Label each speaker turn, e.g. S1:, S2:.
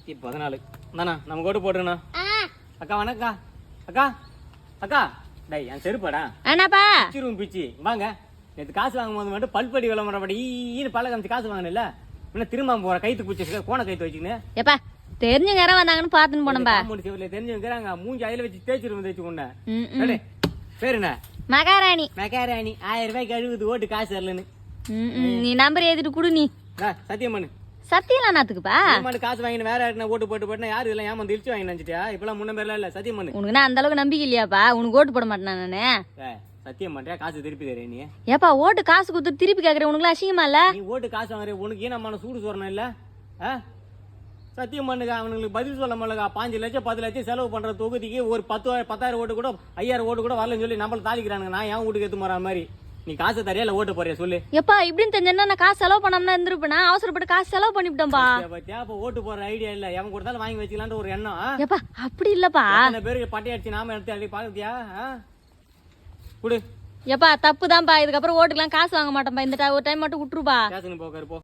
S1: 114 தானா நம்ம கோட்டு போட்டுருண்ணா. அக்கா வணக்கா. அக்கா அக்கா டேய் என் செருப்பாடா
S2: என்னப்பா
S1: பிச்சிரும் பிச்சி வாங்க. நேற்று காசு வாங்கும் போது மட்டும் பல்படி விளம்பரம் படி ஈன்னு பல்ல காமிச்சு காசு வாங்கினல இன்னும் திரும்ப போற கைத்து பிடிச்சி கோண கைத்து வச்சுக்கின்னு
S2: எப்பா தெரிஞ்சவங்க யாரா வந்தாங்கன்னு பாத்துன்னு போனப்பா.
S1: தெரிஞ்சுக்கிறாங்க மூஞ்சி அயில வச்சு தேய்ச்சிரும் தேய்ச்சி கொண்ட பேரு என்ன
S2: மகாராணி.
S1: மெக்காராணி 1000 ரூபாய்க்கு அழுகுது ஓட்டு காசு வரலன்னு.
S2: நீ நம்பர் எழுதிட்டு குடு. நீ
S1: சத்தியம் பண்ணு.
S2: சத்தியம்லாம் நாத்துக்குப்பா
S1: காசு வாங்கிட்டு வேற யாருன்னா ஓட்டு போட்டு போட்டுனா யாரு இதெல்லாம் ஏமாந்து இழிச்சு வாங்கி நினைச்சிட்டியா? இப்பெல்லாம் முன்ன பேர்லாம் இல்ல. சத்தியம் பண்ணு.
S2: உனக்கு நான் அந்த அளவுக்கு நம்பிக்கை இல்லையாப்பா? உனக்கு ஓட்டு போட மாட்டேன் நானு.
S1: சத்தியம் பண்றியா? காசு திருப்பி தரேன் நீ.
S2: ஏப்பா ஓட்டு காசு கொடுத்து திருப்பி கேக்குறேன் உனக்கு அசிங்கமா இல்ல?
S1: நீ ஓட்டு காசு வாங்குற உனக்கு ஏன் சூடு சொரணம் இல்ல? சத்தியம் பண்ணுங்க. அவனுங்களுக்கு பதில் சொல்ல மாட்டேங்க. 5 லட்சம் 10 லட்சம் செலவு பண்ற தொகுதிக்கு ஒரு 10,000 ஓட்டு கூட 5000 ஓட்டு கூட வரலன்னு சொல்லி நம்மள தாளிக்கிறானுங்க. நான் ஏன் வீட்டுக்கு எடுத்து போற மாதிரி நீ காசு தரியா இல்ல ஓட்டு போறியா சொல்லு.
S2: எப்பா இப்படின்னு தெரிஞ்சா நான் காசு செலவு பண்ணாம இருந்திருப்பேனா? அவசரப்பட்டு காசு செலவு பண்ணிவிட்டேன்பா.
S1: பாத்தியா அப்ப ஓட்டு போற ஐடியா இல்ல. எவன் கொடுத்தாலும் வாங்கி வச்சுக்கலான்ற ஒரு எண்ணம்.
S2: எப்பா அப்படி இல்லப்பா.
S1: அந்த பேருக்கு பட்டை அடிச்சு நாம எடுத்து அடி பாக்குறியா? குடு.
S2: எப்பா தப்புதான்ப்பா. இதுக்கப்புறம் ஓட்டுக்கெல்லாம் காசு வாங்க மாட்டேன்பா. இந்த ஒரு டைம் மட்டும் விட்டுருப்பா.
S1: பேசணும் போக்காரு போ.